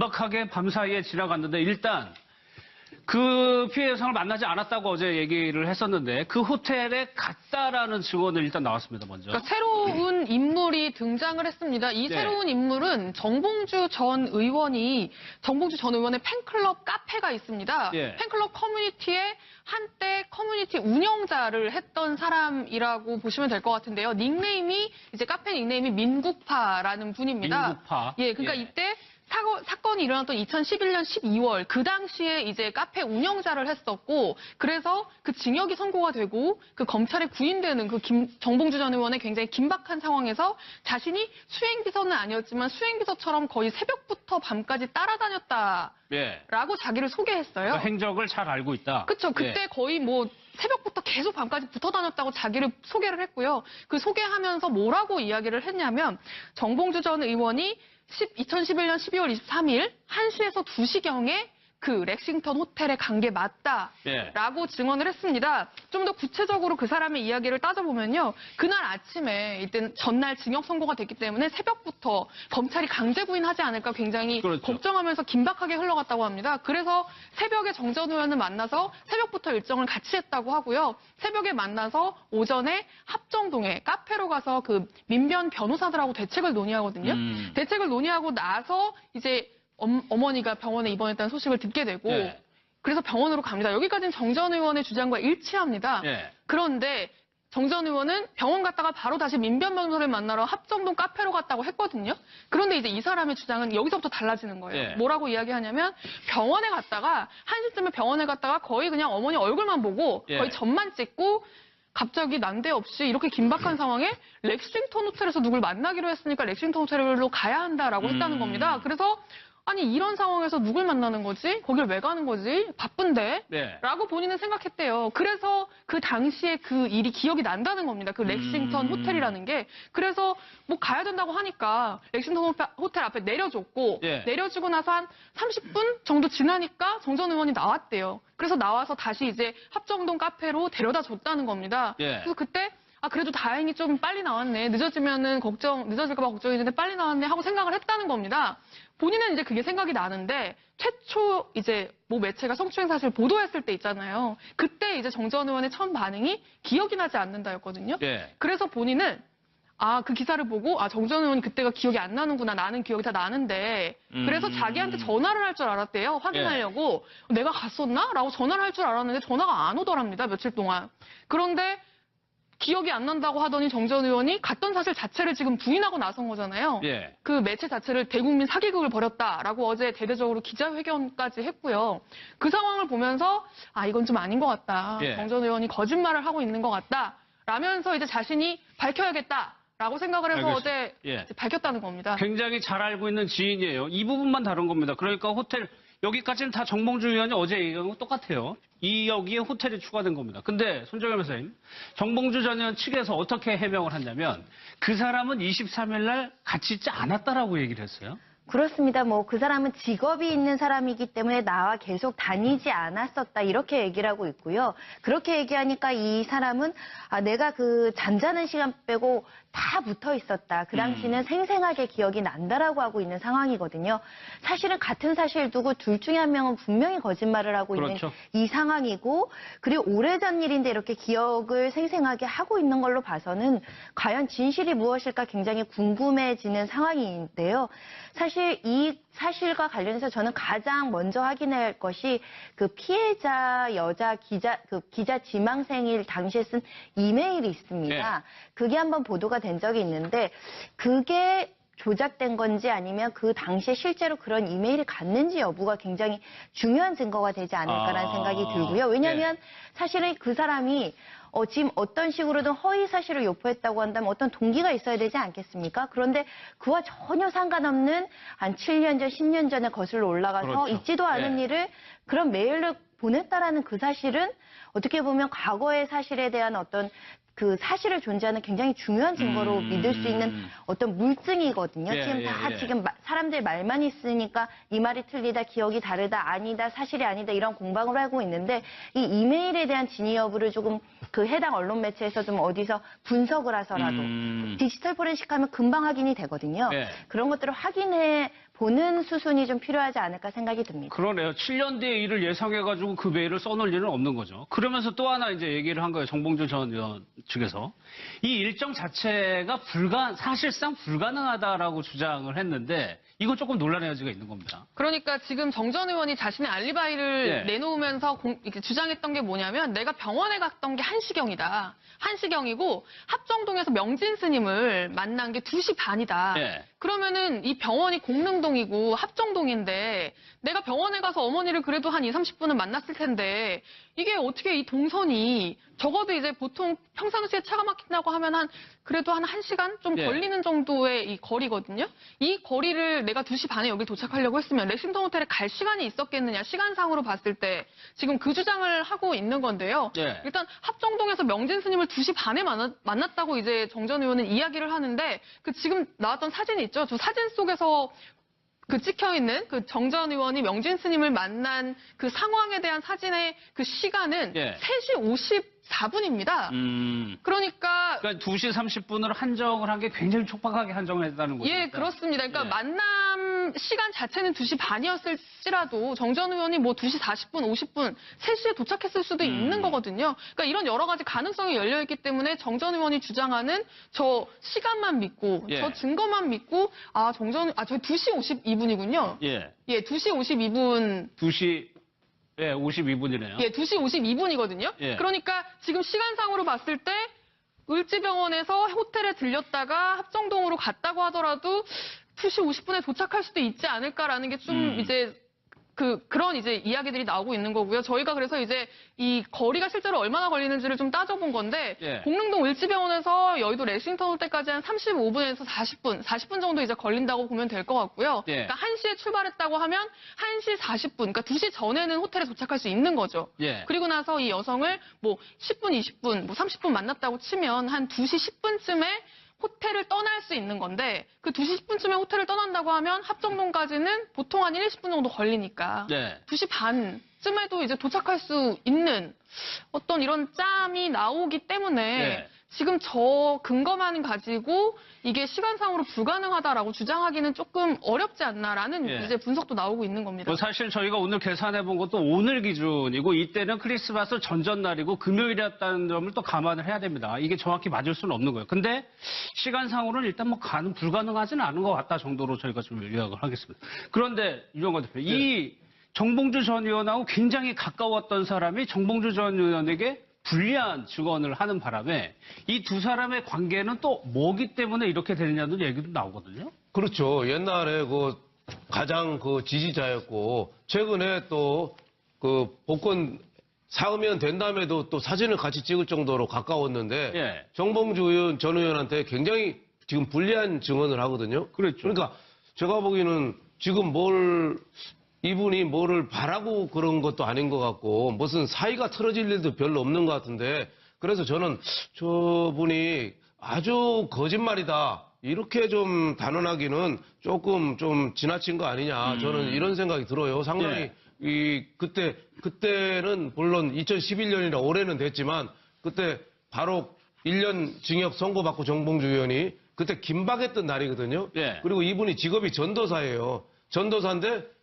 긴박하게 밤사이에 지나갔는데 일단 그 피해 여성을 만나지 않았다고 어제 얘기를 했었는데 그 호텔에 갔다라는 증언은 일단 나왔습니다. 먼저. 그러니까 새로운 인물이 등장을 했습니다. 이 네. 새로운 인물은 정봉주 전 의원의 팬클럽 카페가 있습니다. 예. 팬클럽 커뮤니티에 한때 커뮤니티 운영자를 했던 사람이라고 보시면 될 것 같은데요. 이제 카페 닉네임이 민국파라는 분입니다. 민국파. 예, 그러니까 예. 이때 사건이 일어났던 2011년 12월 그 당시에 이제 카페 운영자를 했었고 그래서 그 징역이 선고가 되고 그 검찰에 구인되는 그 정봉주 전 의원의 굉장히 긴박한 상황에서 자신이 수행비서는 아니었지만 수행비서처럼 거의 새벽부터 밤까지 따라다녔다라고 예. 자기를 소개했어요. 그 행적을 잘 알고 있다. 그렇죠. 그때 예. 거의 뭐 새벽부터 계속 밤까지 붙어 다녔다고 자기를 소개를 했고요. 그 소개하면서 뭐라고 이야기를 했냐면 정봉주 전 의원이 2011년 12월 23일 1시에서 2시경에 그 렉싱턴 호텔에 간 게 맞다라고 증언을 했습니다. 좀 더 구체적으로 그 사람의 이야기를 따져보면요. 그날 아침에 이때 전날 징역 선고가 됐기 때문에 새벽부터 검찰이 강제 구인하지 않을까 굉장히 그렇죠. 걱정하면서 긴박하게 흘러갔다고 합니다. 그래서 새벽에 정 전 의원을 만나서 새벽부터 일정을 같이 했다고 하고요. 새벽에 만나서 오전에 합정동에 카페로 가서 그 민변 변호사들하고 대책을 논의하거든요. 대책을 논의하고 나서 이제 어머니가 병원에 입원했다는 소식을 듣게 되고 예. 그래서 병원으로 갑니다. 여기까지는 정 전 의원의 주장과 일치합니다. 예. 그런데 정 전 의원은 병원 갔다가 바로 다시 민변 변호사를 만나러 합정동 카페로 갔다고 했거든요. 그런데 이제 이 사람의 주장은 여기서부터 달라지는 거예요. 예. 뭐라고 이야기하냐면 병원에 갔다가 1시쯤에 병원에 갔다가 거의 그냥 어머니 얼굴만 보고 예. 거의 점만 찍고 갑자기 난데없이 이렇게 긴박한 상황에 렉싱턴 호텔에서 누굴 만나기로 했으니까 렉싱턴 호텔로 가야 한다라고 했다는 겁니다. 그래서 아니 이런 상황에서 누굴 만나는 거지? 거길 왜 가는 거지? 바쁜데? 네. 라고 본인은 생각했대요. 그래서 그 당시에 그 일이 기억이 난다는 겁니다. 그 렉싱턴 호텔이라는 게. 그래서 뭐 가야 된다고 하니까 렉싱턴 호텔 앞에 내려줬고 예. 내려주고 나서 한 30분 정도 지나니까 정 전 의원이 나왔대요. 그래서 나와서 다시 이제 합정동 카페로 데려다 줬다는 겁니다. 예. 그래서 그때 그래도 다행히 좀 빨리 나왔네. 늦어질까 봐 걱정했는데 빨리 나왔네 하고 생각을 했다는 겁니다. 본인은 이제 그게 생각이 나는데 최초 이제 모 매체가 성추행 사실 보도했을 때 있잖아요. 그때 이제 정 전 의원의 처음 반응이 기억이 나지 않는다였거든요. 예. 그래서 본인은 그 기사를 보고 정 전 의원이 그때가 기억이 안 나는구나. 나는 기억이 다 나는데. 그래서 자기한테 전화를 할 줄 알았대요. 확인하려고. 내가 갔었나? 라고 전화를 할 줄 알았는데 전화가 안 오더랍니다. 며칠 동안. 그런데 기억이 안 난다고 하더니 정 전 의원이 갔던 사실 자체를 지금 부인하고 나선 거잖아요. 예. 그 매체 자체를 대국민 사기극을 벌였다라고 어제 대대적으로 기자회견까지 했고요. 그 상황을 보면서 이건 좀 아닌 것 같다. 예. 정 전 의원이 거짓말을 하고 있는 것 같다. 라면서 이제 자신이 밝혀야겠다라고 생각을 해서 알겠습니다. 어제 예. 밝혔다는 겁니다. 굉장히 잘 알고 있는 지인이에요. 이 부분만 다른 겁니다. 그러니까 호텔 여기까지는 다 정봉주 의원이 어제 얘기한 거 똑같아요. 여기에 호텔이 추가된 겁니다. 근데 손정혜 변호사님, 정봉주 전 의원 측에서 어떻게 해명을 했냐면 그 사람은 23일 날 같이 있지 않았다라고 얘기를 했어요. 그렇습니다. 그 사람은 직업이 있는 사람이기 때문에 나와 계속 다니지 않았었다. 이렇게 얘기를 하고 있고요. 그렇게 얘기하니까 이 사람은 내가 그 잠자는 시간 빼고 다 붙어 있었다. 그 당시는 생생하게 기억이 난다라고 하고 있는 상황이거든요. 사실은 같은 사실 두고 둘 중에 한 명은 분명히 거짓말을 하고 그렇죠. 있는 이 상황이고 그리고 오래전 일인데 이렇게 기억을 생생하게 하고 있는 걸로 봐서는 과연 진실이 무엇일까 굉장히 궁금해지는 상황인데요. 사실 이 사실과 관련해서 저는 가장 먼저 확인할 것이 그 피해자 여자 기자 지망생일 당시에 쓴 이메일이 있습니다. 네. 그게 한번 보도가 된 적이 있는데 그게 조작된 건지 아니면 그 당시에 실제로 그런 이메일이 갔는지 여부가 굉장히 중요한 증거가 되지 않을까라는 생각이 들고요. 왜냐하면 사실은 그 사람이 지금 어떤 식으로든 허위 사실을 유포했다고 한다면 어떤 동기가 있어야 되지 않겠습니까? 그런데 그와 전혀 상관없는 한 7년 전, 10년 전에 거슬러 올라가서 그렇죠. 있지도 않은 일을 그런 메일을 보냈다라는 그 사실은 어떻게 보면 과거의 사실에 대한 어떤 그 사실을 존재하는 굉장히 중요한 증거로 믿을 수 있는 어떤 물증이거든요. 지금 다 지금 사람들 말만 있으니까 이 말이 틀리다, 기억이 다르다, 아니다, 사실이 아니다 이런 공방을 하고 있는데 이 이메일에 대한 진위 여부를 조금 그 해당 언론 매체에서 좀 어디서 분석을 하서라도 디지털 포렌식 하면 금방 확인이 되거든요. 네. 그런 것들을 확인해 보는 수순이 좀 필요하지 않을까 생각이 듭니다. 그러네요. 7년 뒤에 일을 예상해가지고 그 메일을 써놓을 일은 없는 거죠. 그러면서 또 하나 이제 얘기를 한 거예요. 정봉주 전 의원 측에서. 이 일정 자체가 사실상 불가능하다라고 주장을 했는데 이거 조금 논란의 여지가 있는 겁니다. 그러니까 지금 정 전 의원이 자신의 알리바이를 네. 내놓으면서 이렇게 주장했던 게 뭐냐면 내가 병원에 갔던 게 1시경이다. 1시경이고 합정동에서 명진 스님을 만난 게 2시 반이다. 네. 그러면은 이 병원이 공릉동이고 합정동인데 내가 병원에 가서 어머니를 그래도 한 2, 30분은 만났을 텐데 이게 어떻게 이 동선이 적어도 이제 보통 평상시에 차가 막힌다고 하면 그래도 한 1시간 좀 네. 걸리는 정도의 이 거리거든요. 이 거리를 내가 2시 반에 여기 도착하려고 했으면 렉싱턴 호텔에 갈 시간이 있었겠느냐. 시간상으로 봤을 때 지금 그 주장을 하고 있는 건데요. 네. 일단 합정동에서 명진 스님을 2시 반에 만났다고 이제 정 전 의원은 이야기를 하는데 그 지금 나왔던 사진이 있죠. 저 사진 속에서 그 찍혀있는 그 정 전 의원이 명진 스님을 만난 그 상황에 대한 사진의 그 시간은 예. 3시 54분입니다. 그러니까 2시 30분으로 한정을 한 게 굉장히 촉박하게 한정을 했다는 거죠. 예, 그렇습니다. 그러니까 예. 만남 시간 자체는 2시 반이었을지라도 정 전 의원이 뭐 2시 40분, 50분, 3시에 도착했을 수도 있는 거거든요. 그러니까 이런 여러 가지 가능성이 열려있기 때문에 정 전 의원이 주장하는 저 시간만 믿고 예. 저 증거만 믿고 저희 2시 52분이군요. 예. 예, 2시 52분 2시 52분이네요. 예, 2시 52분이거든요. 예. 그러니까 지금 시간상으로 봤을 때 을지병원에서 호텔에 들렸다가 합정동으로 갔다고 하더라도 2시 50분에 도착할 수도 있지 않을까라는 게 좀 이제 그런 이제 이야기들이 나오고 있는 거고요. 저희가 그래서 이제 이 거리가 실제로 얼마나 걸리는지를 좀 따져본 건데 예. 공릉동 을지병원에서 여의도 렉싱턴 호텔까지 한 35분에서 40분 정도 이제 걸린다고 보면 될 것 같고요. 예. 그러니까 1시에 출발했다고 하면 1시 40분, 그러니까 2시 전에는 호텔에 도착할 수 있는 거죠. 예. 그리고 나서 이 여성을 뭐 10분, 20분, 뭐 30분 만났다고 치면 한 2시 10분쯤에 호텔을 떠날 수 있는 건데 그 2시 10분쯤에 호텔을 떠난다고 하면 합정동까지는 보통 한 1, 20분 정도 걸리니까 네. 2시 반쯤에도 이제 도착할 수 있는 어떤 이런 짬이 나오기 때문에 네. 지금 저 근거만 가지고 이게 시간상으로 불가능하다라고 주장하기는 조금 어렵지 않나라는 예. 이제 분석도 나오고 있는 겁니다. 뭐 사실 저희가 오늘 계산해 본 것도 오늘 기준이고 이때는 크리스마스 전전날이고 금요일이었다는 점을 또 감안을 해야 됩니다. 이게 정확히 맞을 수는 없는 거예요. 근데 시간상으로는 일단 뭐 불가능하지는 않은 것 같다 정도로 저희가 좀 요약을 하겠습니다. 그런데 유영관 대표, 이 정봉주 전 의원하고 굉장히 가까웠던 사람이 정봉주 전 의원에게 불리한 증언을 하는 바람에 이 두 사람의 관계는 또 뭐기 때문에 이렇게 되느냐는 얘기도 나오거든요. 그렇죠. 옛날에 가장 지지자였고, 최근에 또 복권 사으면 된다음에도 또 사진을 같이 찍을 정도로 가까웠는데, 예. 정봉주 전 의원한테 굉장히 지금 불리한 증언을 하거든요. 그렇죠. 그러니까 제가 보기에는 지금 이분이 뭐를 바라고 그런 것도 아닌 것 같고, 무슨 사이가 틀어질 일도 별로 없는 것 같은데, 그래서 저는 저분이 아주 거짓말이다. 이렇게 좀 단언하기는 조금 좀 지나친 거 아니냐. 저는 이런 생각이 들어요. 상당히, 그때는 물론 2011년이라 올해는 됐지만, 그때 바로 1년 징역 선고받고 정봉주 의원이 그때 긴박했던 날이거든요. 예. 그리고 이분이 직업이 전도사예요. 전도사인데,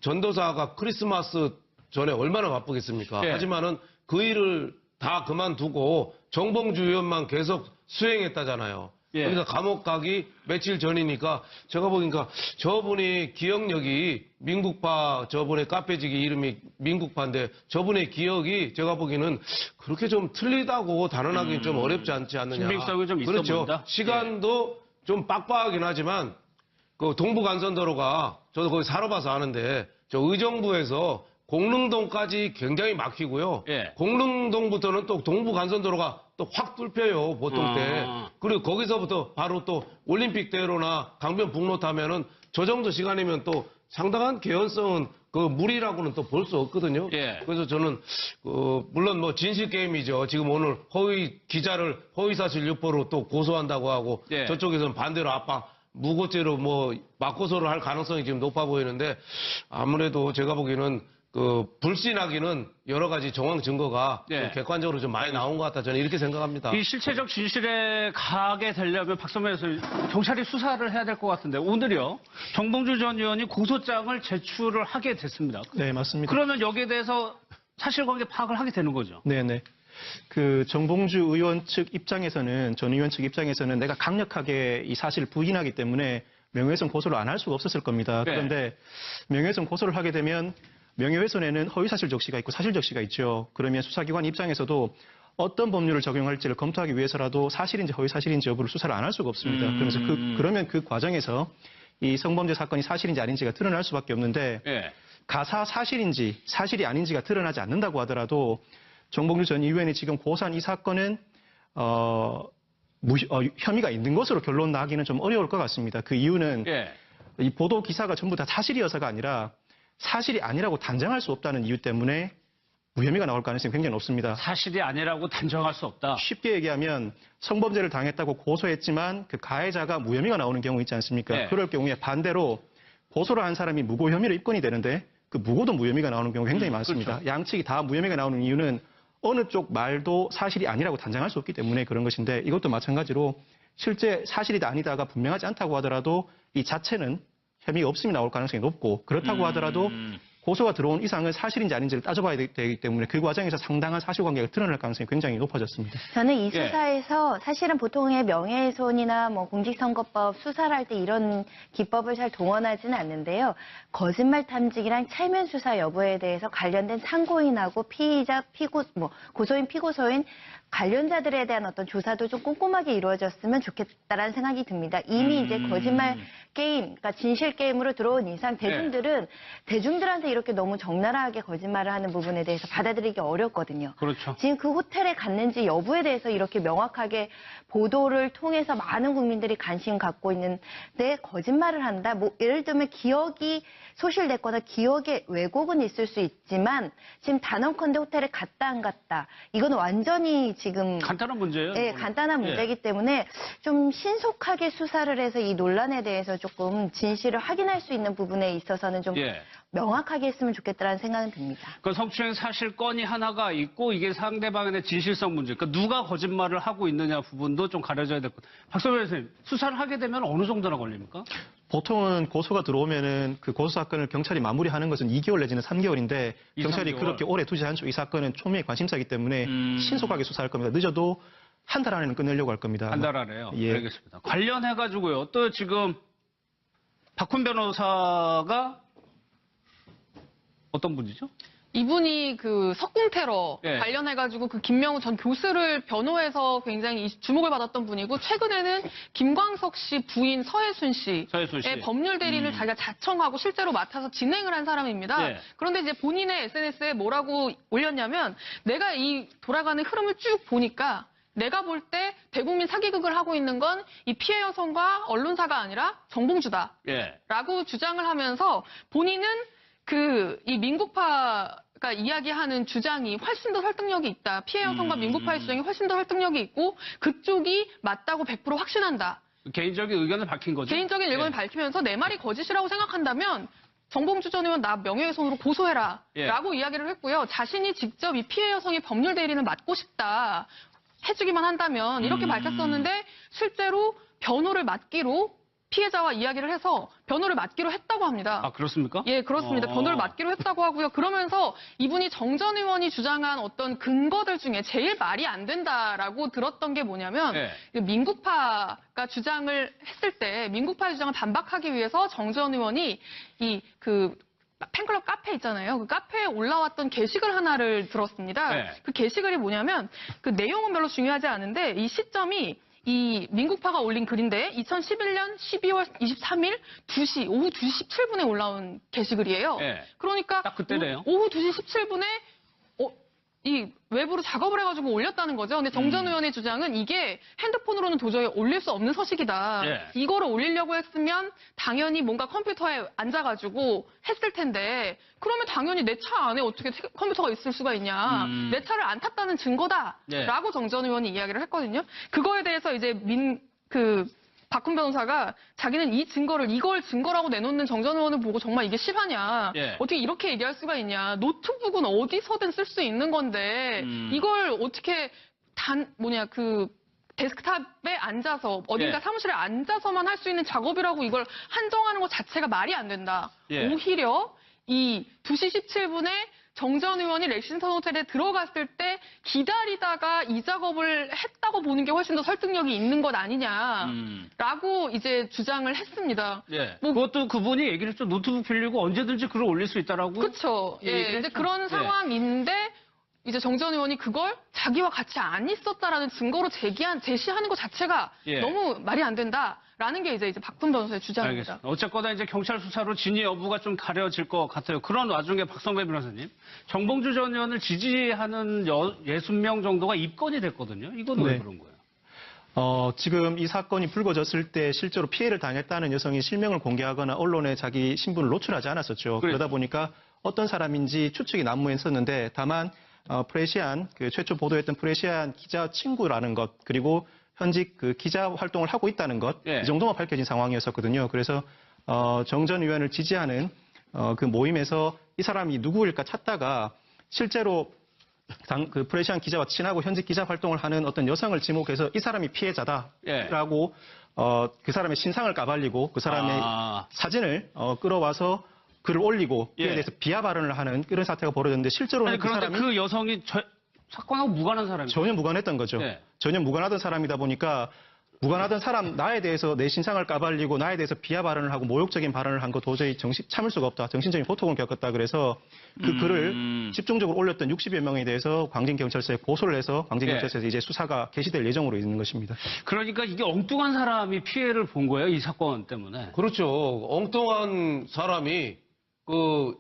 전도사가 크리스마스 전에 얼마나 바쁘겠습니까? 예. 하지만은 그 일을 다 그만두고 정봉주 의원만 계속 수행했다잖아요. 예. 그러니까 감옥 가기 며칠 전이니까 제가 보니까 저분이 기억력이 민국파, 저분의 카페지기 이름이 민국파인데 저분의 기억이 제가 보기에는 그렇게 좀 틀리다고 단언하기는 좀 어렵지 않지 않느냐. 신빙성이 좀 있어 그렇죠. 보인다? 시간도 좀 빡빡하긴 하지만 그 동부간선도로가 저도 거기 살아봐서 아는데 저 의정부에서 공릉동까지 굉장히 막히고요. 예. 공릉동부터는 또 동부간선도로가 또 확 뚫혀요, 보통 때. 그리고 거기서부터 바로 또 올림픽대로나 강변북로 타면은 저 정도 시간이면 또 상당한 개연성은 무리라고는 또 볼 수 없거든요. 예. 그래서 저는 물론 뭐 진실 게임이죠. 지금 오늘 기자를 허위사실 유포로 또 고소한다고 하고 예. 저쪽에서는 반대로 무고죄로 바꿔서를 할 가능성이 지금 높아 보이는데 아무래도 제가 보기에는 불신하기는 여러 가지 정황 증거가 네. 좀 객관적으로 좀 많이 나온 것 같다. 저는 이렇게 생각합니다. 이 실체적 진실에 가게 되려면 박선배 교수님 경찰이 수사를 해야 될 것 같은데 오늘요 정봉주 전 의원이 고소장을 제출을 하게 됐습니다. 네, 맞습니다. 그러면 여기에 대해서 사실관계 파악을 하게 되는 거죠. 네네. 그 정봉주 의원 측 입장에서는, 전 의원 측 입장에서는 내가 강력하게 이 사실을 부인하기 때문에 명예훼손 고소를 안 할 수가 없었을 겁니다. 네. 그런데 명예훼손 고소를 하게 되면 명예훼손에는 허위사실 적시가 있고 사실 적시가 있죠. 그러면 수사기관 입장에서도 어떤 법률을 적용할지를 검토하기 위해서라도 사실인지 허위사실인지 여부를 수사를 안 할 수가 없습니다. 그래서 그러면 그 과정에서 이 성범죄 사건이 사실인지 아닌지가 드러날 수밖에 없는데 예. 가사 사실인지 사실이 아닌지가 드러나지 않는다고 하더라도 정봉주 전 의원이 지금 고소한 이 사건은 혐의가 있는 것으로 결론 나기는 좀 어려울 것 같습니다. 그 이유는 예. 이 보도 기사가 전부 다 사실이어서가 아니라 사실이 아니라고 단정할 수 없다는 이유 때문에 무혐의가 나올 가능성이 굉장히 높습니다. 사실이 아니라고 단정할 수 없다. 쉽게 얘기하면 성범죄를 당했다고 고소했지만 그 가해자가 무혐의가 나오는 경우 있지 않습니까? 네. 그럴 경우에 반대로 고소를 한 사람이 무고 혐의로 입건이 되는데 그 무고도 무혐의가 나오는 경우가 굉장히 많습니다. 그렇죠. 양측이 다 무혐의가 나오는 이유는 어느 쪽 말도 사실이 아니라고 단정할 수 없기 때문에 그런 것인데 이것도 마찬가지로 실제 사실이다 아니다가 분명하지 않다고 하더라도 이 자체는 혐의가 없음이 나올 가능성이 높고 그렇다고 하더라도 고소가 들어온 이상은 사실인지 아닌지를 따져봐야 되기 때문에 그 과정에서 상당한 사실관계가 드러날 가능성이 굉장히 높아졌습니다. 저는 이 예. 수사에서 사실은 보통의 명예훼손이나 뭐 공직선거법 수사를 할 때 이런 기법을 잘 동원하지는 않는데요. 거짓말 탐지기랑 체면 수사 여부에 대해서 관련된 상고인하고 피의자, 고소인, 피고소인 관련자들에 대한 어떤 조사도 좀 꼼꼼하게 이루어졌으면 좋겠다라는 생각이 듭니다. 이미 이제 거짓말 게임, 그러니까 진실 게임으로 들어온 이상 대중들은 대중들한테 이렇게 너무 적나라하게 거짓말을 하는 부분에 대해서 받아들이기 어렵거든요. 그렇죠. 지금 그 호텔에 갔는지 여부에 대해서 이렇게 명확하게 보도를 통해서 많은 국민들이 관심 갖고 있는데 거짓말을 한다. 뭐 예를 들면 기억이 소실됐거나 기억에 왜곡은 있을 수 있지만 지금 단언컨대 호텔에 갔다 안 갔다. 이건 완전히 지금 간단한 문제예요. 네, 이거는. 간단한 예. 문제이기 때문에 좀 신속하게 수사를 해서 이 논란에 대해서 조금 진실을 확인할 수 있는 부분에 있어서는 좀 예. 명확하게 했으면 좋겠다라는 생각은 듭니다. 그 성추행 사실건이 하나가 있고 이게 상대방의 진실성 문제. 그러니까 누가 거짓말을 하고 있느냐 부분도 좀 가려져야 될 것 같아요. 박선배 선생님, 수사를 하게 되면 어느 정도나 걸립니까? 보통은 고소가 들어오면은 그 고소 사건을 경찰이 마무리하는 것은 2개월 내지는 3개월인데 2, 경찰이 3개월. 그렇게 오래 두지 않죠. 이 사건은 초미의 관심사이기 때문에 신속하게 수사할 겁니다. 늦어도 한 달 안에는 끝내려고 할 겁니다. 한 달 안에요. 예. 알겠습니다. 관련해가지고요. 또 지금 박훈 변호사가 어떤 분이죠? 이분이 그 석궁 테러 예. 관련해가지고 그 김명우 전 교수를 변호해서 굉장히 주목을 받았던 분이고 최근에는 김광석 씨 부인 서혜순 씨의 서혜순 씨. 법률 대리인을 자기가 자청하고 실제로 맡아서 진행을 한 사람입니다. 예. 그런데 이제 본인의 SNS에 뭐라고 올렸냐면 내가 이 돌아가는 흐름을 쭉 보니까 내가 볼 때 대국민 사기극을 하고 있는 건 이 피해 여성과 언론사가 아니라 정봉주다. 예. 라고 주장을 하면서 본인은 이 민국파가 이야기하는 주장이 훨씬 더 설득력이 있다. 피해 여성과 민국파의 주장이 훨씬 더 설득력이 있고 그쪽이 맞다고 100% 확신한다. 개인적인 의견을 밝힌 거죠. 개인적인 의견을 예. 밝히면서 내 말이 거짓이라고 생각한다면 정봉주 전 의원 나 명예훼손으로 고소해라. 예. 라고 이야기를 했고요. 자신이 직접 이 피해 여성의 법률 대리인을 맡고 싶다. 해주기만 한다면 이렇게 밝혔었는데 실제로 변호를 맡기로 피해자와 이야기를 해서 변호를 맡기로 했다고 합니다. 아, 그렇습니까? 예, 그렇습니다. 변호를 맡기로 했다고 하고요. 그러면서 이분이 정 전 의원이 주장한 어떤 근거들 중에 제일 말이 안 된다라고 들었던 게 뭐냐면 예. 민국파가 주장을 했을 때 민국파의 주장을 반박하기 위해서 정 전 의원이 팬클럽 카페 있잖아요. 그 카페에 올라왔던 게시글 하나를 들었습니다. 네. 그 게시글이 뭐냐면 그 내용은 별로 중요하지 않은데 이 시점이 이 민국파가 올린 글인데 2011년 12월 23일 오후 2시 17분에 올라온 게시글이에요. 네. 그러니까 딱 그때네요. 오후 2시 17분에 이 외부로 작업을 해가지고 올렸다는 거죠. 근데 정 전 의원의 주장은 이게 핸드폰으로는 도저히 올릴 수 없는 서식이다. 예. 이거를 올리려고 했으면 당연히 뭔가 컴퓨터에 앉아가지고 했을 텐데 그러면 당연히 내 차 안에 어떻게 컴퓨터가 있을 수가 있냐. 내 차를 안 탔다는 증거다. 예. 라고 정 전 의원이 이야기를 했거든요. 그거에 대해서 이제 박훈 변호사가 자기는 이걸 증거라고 내놓는 정 전 의원을 보고 정말 이게 실화냐. 예. 어떻게 이렇게 얘기할 수가 있냐. 노트북은 어디서든 쓸 수 있는 건데 이걸 어떻게 데스크탑에 앉아서 어딘가 예. 사무실에 앉아서만 할 수 있는 작업이라고 이걸 한정하는 것 자체가 말이 안 된다. 예. 오히려 이 2시 17분에 정 전 의원이 렉싱턴 호텔에 들어갔을 때 기다리다가 이 작업을 했다고 보는 게 훨씬 더 설득력이 있는 것 아니냐라고 이제 주장을 했습니다. 예. 뭐- 그것도 그분이 얘기를 했죠. 노트북 빌리고 언제든지 글을 올릴 수 있다라고. 그렇죠. 얘기를 예, 이제 했죠. 그런 예. 상황인데 이제 정 전 의원이 그걸 자기와 같이 안 있었다라는 증거로 제시하는 것 자체가 예. 너무 말이 안 된다라는 게 이제 박훈 변호사의 주장입니다. 알겠습니다. 어쨌거나 이제 경찰 수사로 진위 여부가 좀 가려질 것 같아요. 그런 와중에 박성배 변호사님, 정봉주 전 의원을 지지하는 60명 정도가 입건이 됐거든요. 이건 왜 네. 그런 거예요? 지금 이 사건이 불거졌을 때 실제로 피해를 당했다는 여성이 실명을 공개하거나 언론에 자기 신분을 노출하지 않았었죠. 그렇죠. 그러다 보니까 어떤 사람인지 추측이 난무했었는데 다만 프레시안 최초 보도했던 프레시안 기자 친구라는 것 그리고 현직 그 기자 활동을 하고 있다는 것 예. 이 정도만 밝혀진 상황이었었거든요. 그래서 정 전 의원을 지지하는 그 모임에서 이 사람이 누구일까 찾다가 실제로 그 프레시안 기자와 친하고 현직 기자 활동을 하는 어떤 여성을 지목해서 이 사람이 피해자다라고 그 사람의 신상을 까발리고 그 사람의 아. 사진을 끌어와서 글을 올리고 예. 그에 대해서 비하 발언을 하는 이런 사태가 벌어졌는데 실제로는 아니, 그 그런데 사람이 그 여성이 사건하고 무관한 사람이에요. 전혀 무관했던 거죠. 네. 전혀 무관하던 사람이다 보니까 무관하던 사람 나에 대해서 내 신상을 까발리고 나에 대해서 비하 발언을 하고 모욕적인 발언을 한 거 도저히 참을 수가 없다. 정신적인 고통을 겪었다. 그래서 그 글을 집중적으로 올렸던 60여 명에 대해서 광진경찰서에 고소를 해서 광진경찰서에서 이제 수사가 개시될 예정으로 있는 것입니다. 그러니까 이게 엉뚱한 사람이 피해를 본 거예요. 이 사건 때문에. 그렇죠. 엉뚱한 사람이 그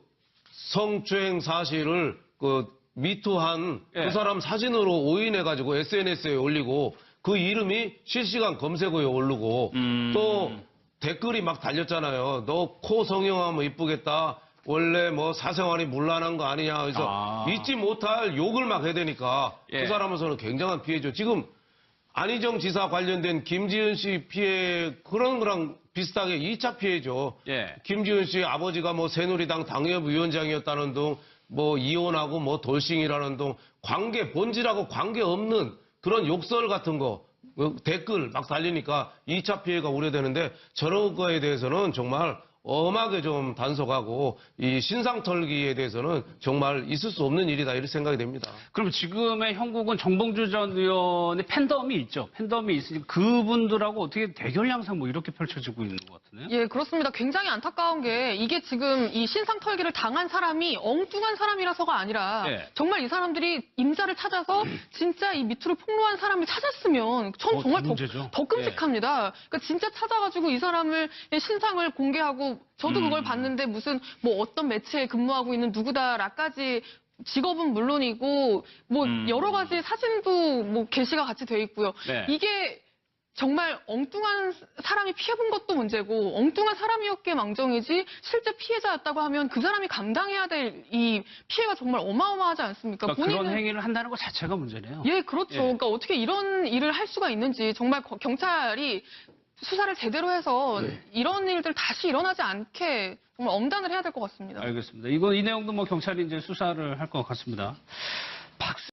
성추행 사실을 그 미투한 예. 그 사람 사진으로 오인해가지고 SNS에 올리고 그 이름이 실시간 검색어에 오르고 또 댓글이 막 달렸잖아요. 너 코 성형하면 이쁘겠다. 원래 뭐 사생활이 문란한 거 아니냐. 그래서 잊지 못할 욕을 막 해대니까 예. 그 사람으로서는 굉장한 피해죠. 지금 안희정 지사 관련된 김지은 씨 피해 그런 거랑 비슷하게 2차 피해죠. 예. 김지은 씨 아버지가 뭐 새누리당 당협위원장이었다는 둥, 뭐 이혼하고 뭐 돌싱이라는 둥, 본질하고 관계없는 그런 욕설 같은 거, 댓글 막 달리니까 2차 피해가 우려되는데 저런 거에 대해서는 정말 엄하게 좀 단속하고 이 신상 털기에 대해서는 정말 있을 수 없는 일이다 이렇게 생각이 됩니다. 그럼 지금의 형국은 정봉주 전 의원의 팬덤이 있죠. 팬덤이 있으니 그분들하고 어떻게 대결 양상 뭐 이렇게 펼쳐지고 있는 것 같으네요. 예, 그렇습니다. 굉장히 안타까운 게 이게 지금 이 신상 털기를 당한 사람이 엉뚱한 사람이라서가 아니라 예. 정말 이 사람들이 임자를 찾아서 진짜 이 미투를 폭로한 사람을 찾았으면 정말 문제죠. 더 끔찍합니다. 그러니까 진짜 찾아가지고 이 사람을 신상을 공개하고 저도 그걸 봤는데 무슨 뭐 어떤 매체에 근무하고 있는 누구다라까지 직업은 물론이고 뭐 여러 가지 사진도 뭐 게시가 같이 돼 있고요. 네. 이게 정말 엉뚱한 사람이 피해본 것도 문제고 엉뚱한 사람이었기에 망정이지 실제 피해자였다고 하면 그 사람이 감당해야 될 이 피해가 정말 어마어마하지 않습니까? 그러니까 그런 행위를 한다는 것 자체가 문제네요. 예, 그렇죠. 예. 그러니까 어떻게 이런 일을 할 수가 있는지 정말 경찰이 수사를 제대로 해서 이런 일들 다시 일어나지 않게 정말 엄단을 해야 될 것 같습니다. 알겠습니다. 이 내용도 뭐 경찰이 이제 수사를 할 것 같습니다.